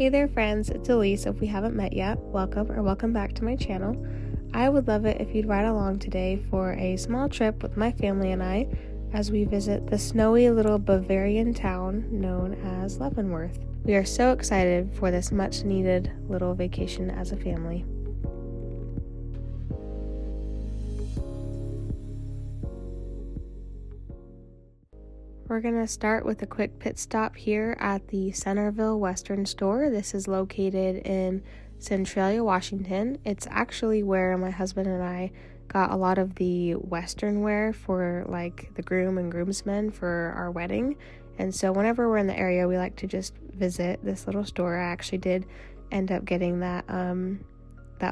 Hey there friends, it's Elise. If we haven't met yet, welcome back to my channel. I would love it if you'd ride along today for a small trip with my family and I as we visit the snowy little Bavarian town known as Leavenworth. We are so excited for this much needed little vacation as a family. We're going to start with a quick pit stop here at the Centerville Western Store. This is located in Centralia, Washington. It's actually where my husband and I got a lot of the Western wear for like the groom and groomsmen for our wedding. And so whenever we're in the area, we like to just visit this little store. I actually did end up getting that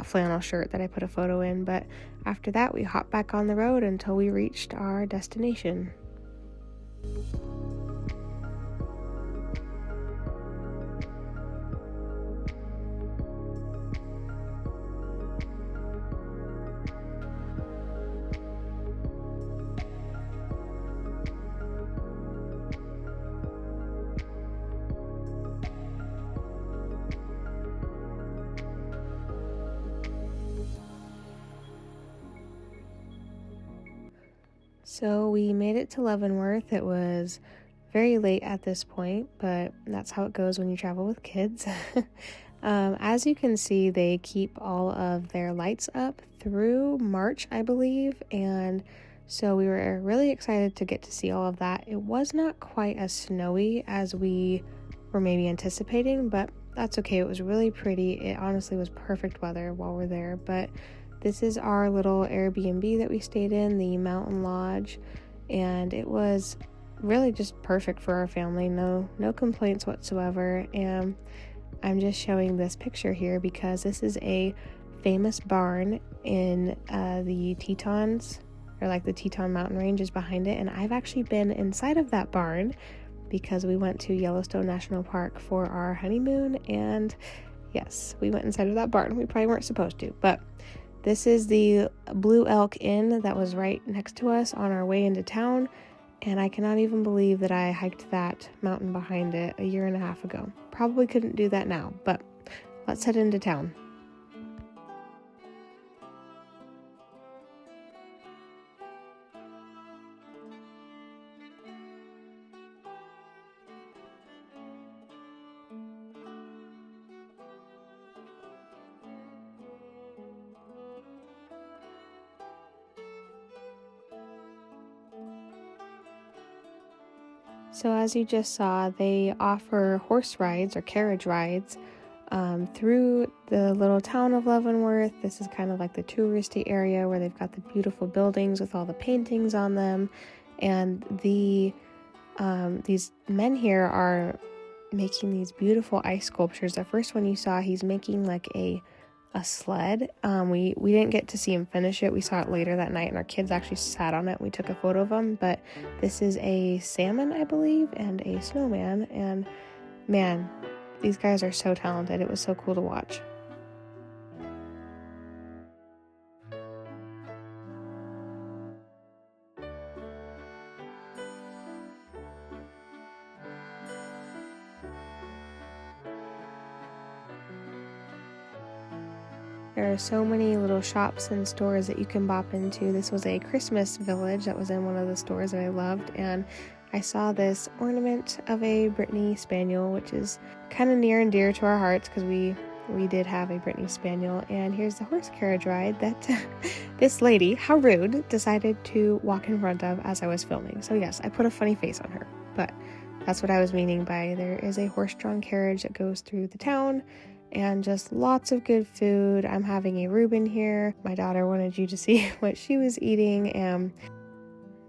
flannel shirt that I put a photo in. But after that, we hopped back on the road until we reached our destination. So we made it to Leavenworth. It was very late at this point, but that's how it goes when you travel with kids. As you can see, they keep all of their lights up through March, I believe, and so we were really excited to get to see all of that. It was not quite as snowy as we were maybe anticipating, but that's okay. It was really pretty. It honestly was perfect weather while we're there, but this is our little Airbnb that we stayed in, the Mountain Lodge, and it was really just perfect for our family. No complaints whatsoever. And I'm just showing this picture here because this is a famous barn in the Tetons, or like the Teton Mountain Range is behind it, and I've actually been inside of that barn because we went to Yellowstone National Park for our honeymoon, and yes, we went inside of that barn. We probably weren't supposed to, but this is the Blue Elk Inn that was right next to us on our way into town, and I cannot even believe that I hiked that mountain behind it a year and a half ago. Probably couldn't do that now, but let's head into town. So as you just saw, they offer horse rides or carriage rides through the little town of Leavenworth. This is kind of like the touristy area where they've got the beautiful buildings with all the paintings on them. And these men here are making these beautiful ice sculptures. The first one you saw, he's making like a sled. We didn't get to see him finish it. We saw it later that night, and our kids actually sat on it. We took a photo of them, but this is a salmon, I believe, and a snowman, and man, these guys are so talented. It was so cool to watch. There are so many little shops and stores that you can bop into. This was a Christmas village that was in one of the stores that I loved, and I saw this ornament of a Brittany Spaniel, which is kind of near and dear to our hearts because we did have a Brittany Spaniel. And here's the horse carriage ride that this lady, how rude, decided to walk in front of as I was filming. So yes, I put a funny face on her, but that's what I was meaning by there is a horse-drawn carriage that goes through the town. And just lots of good food. I'm having a Reuben here. My daughter wanted you to see what she was eating. And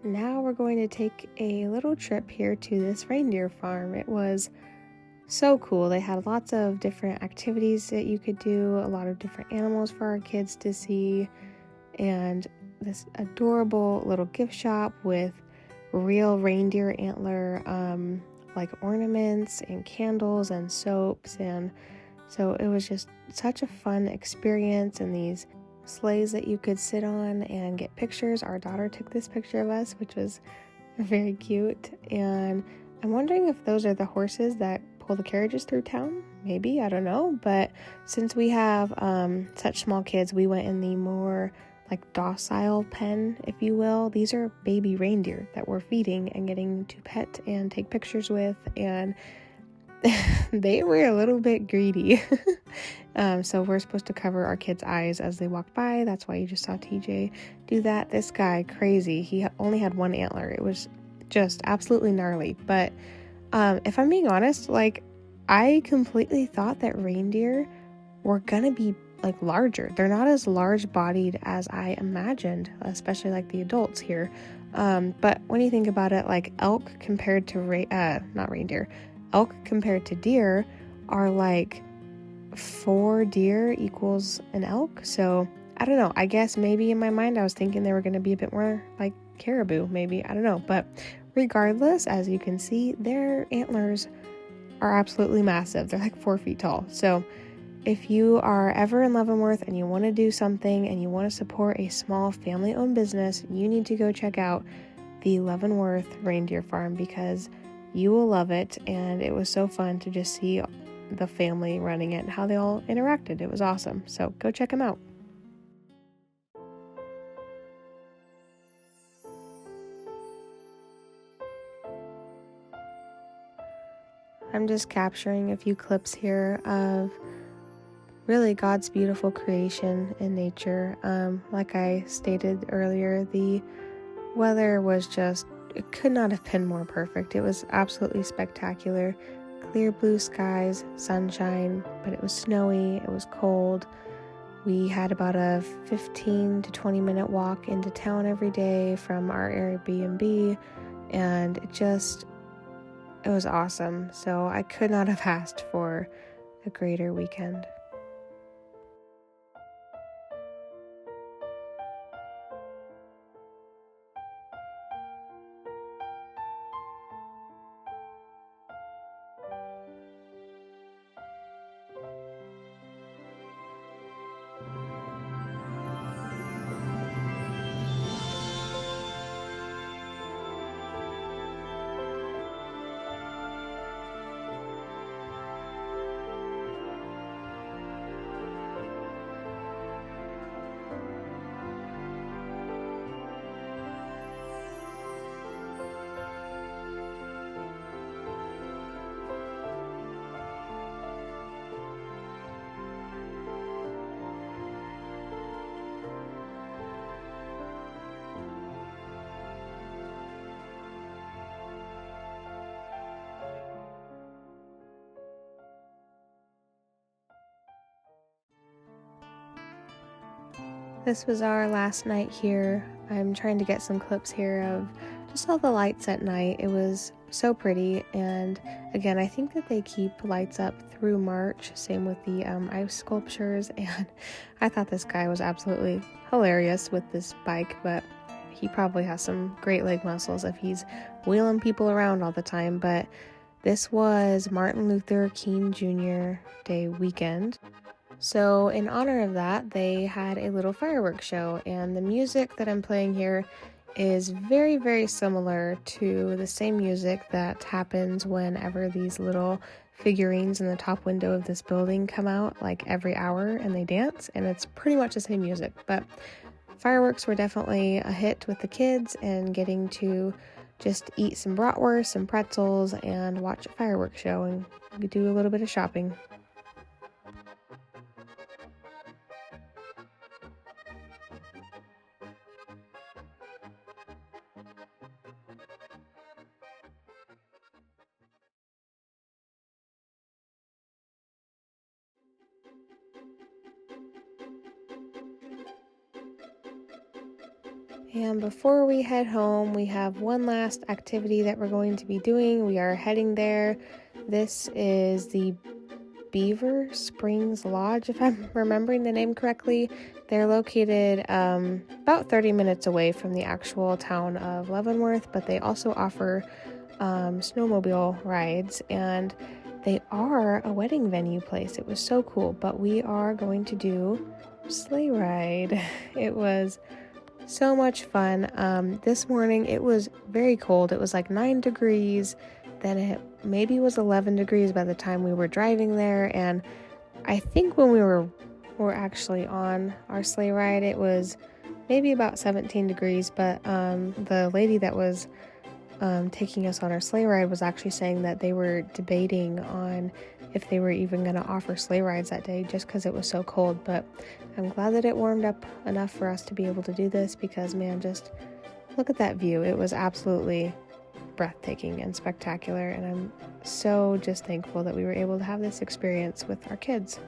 now we're going to take a little trip here to this reindeer farm. It was so cool. They had lots of different activities that you could do, a lot of different animals for our kids to see, and this adorable little gift shop with real reindeer antler like ornaments and candles and soaps. And so it was just such a fun experience, and these sleighs that you could sit on and get pictures. Our daughter took this picture of us, which was very cute. And I'm wondering if those are the horses that pull the carriages through town. Maybe, I don't know. But since we have such small kids, we went in the more like docile pen, if you will. These are baby reindeer that we're feeding and getting to pet and take pictures with, and they were a little bit greedy. So we're supposed to cover our kids' eyes as they walk by. That's why you just saw TJ do that. This guy, crazy. He only had one antler. It was just absolutely gnarly. But if I'm being honest, like, I completely thought that reindeer were gonna be like larger. They're not as large bodied as I imagined, especially like the adults here. But when you think about it, like elk compared to not reindeer, elk compared to deer are like 4 deer equals an elk. So I don't know. I guess maybe in my mind I was thinking they were going to be a bit more like caribou, maybe. I don't know. But regardless, as you can see, their antlers are absolutely massive. They're like 4 feet tall. So if you are ever in Leavenworth and you want to do something and you want to support a small family-owned business, you need to go check out the Leavenworth Reindeer Farm, because you will love it. And it was so fun to just see the family running it and how they all interacted. It was awesome. So go check them out. I'm just capturing a few clips here of really God's beautiful creation in nature. Like I stated earlier, the weather was just, it could not have been more perfect. It was absolutely spectacular. Clear blue skies, sunshine, but it was snowy, it was cold. We had about a 15 to 20 minute walk into town every day from our Airbnb, and it was awesome. So I could not have asked for a greater weekend. This was our last night here. I'm trying to get some clips here of just all the lights at night. It was so pretty, and again, I think that they keep lights up through March, same with the ice sculptures, and I thought this guy was absolutely hilarious with this bike, but he probably has some great leg muscles if he's wheeling people around all the time. But this was Martin Luther King Jr. Day weekend. So in honor of that, they had a little fireworks show, and the music that I'm playing here is very, very similar to the same music that happens whenever these little figurines in the top window of this building come out, like every hour, and they dance, and it's pretty much the same music. But fireworks were definitely a hit with the kids, and getting to just eat some bratwurst, some pretzels, and watch a fireworks show, and do a little bit of shopping. And before we head home, we have one last activity that we're going to be doing. We are heading there. This is the Beaver Springs Lodge, if I'm remembering the name correctly. They're located about 30 minutes away from the actual town of Leavenworth, but they also offer snowmobile rides, and they are a wedding venue place. It was so cool, but we are going to do sleigh ride. It was so much fun. This morning it was very cold. It was like 9 degrees, then it maybe was 11 degrees by the time we were driving there, and I think when we were actually on our sleigh ride, it was maybe about 17 degrees, but the lady that was taking us on our sleigh ride was actually saying that they were debating on if they were even going to offer sleigh rides that day just because it was so cold. But I'm glad that it warmed up enough for us to be able to do this, because man, just look at that view. It was absolutely breathtaking and spectacular, and I'm so just thankful that we were able to have this experience with our kids.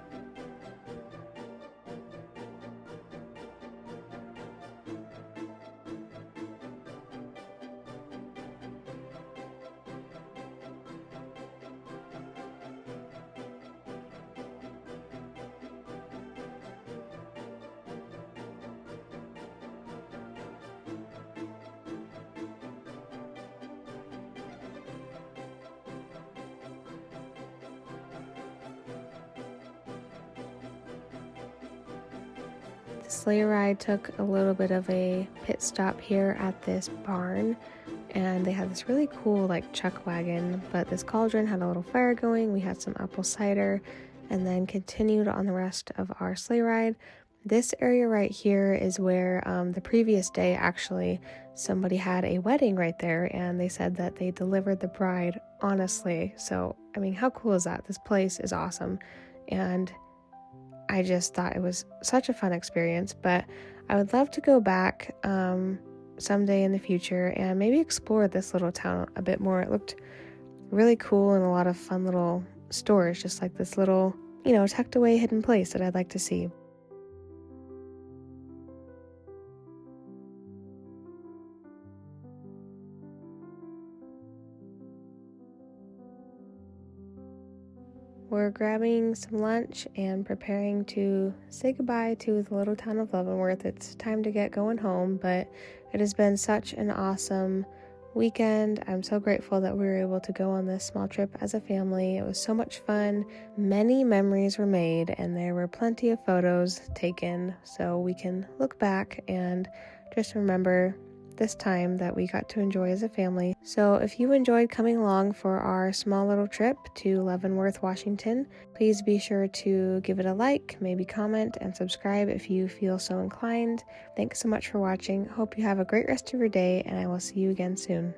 The sleigh ride took a little bit of a pit stop here at this barn, and they had this really cool like chuck wagon, but this cauldron had a little fire going. We had some apple cider and then continued on the rest of our sleigh ride. This area right here is where the previous day actually somebody had a wedding right there, and they said that they delivered the bride on a sleigh. So I mean, how cool is that? This place is awesome, and I just thought it was such a fun experience. But I would love to go back someday in the future and maybe explore this little town a bit more. It looked really cool and a lot of fun little stores, just like this little, tucked away hidden place that I'd like to see. We're grabbing some lunch and preparing to say goodbye to the little town of Leavenworth. It's time to get going home, but it has been such an awesome weekend. I'm so grateful that we were able to go on this small trip as a family. It was so much fun. Many memories were made, and there were plenty of photos taken, so we can look back and just remember this time that we got to enjoy as a family. So if you enjoyed coming along for our small little trip to Leavenworth, Washington, please be sure to give it a like, maybe comment, and subscribe if you feel so inclined. Thanks so much for watching. Hope you have a great rest of your day, and I will see you again soon.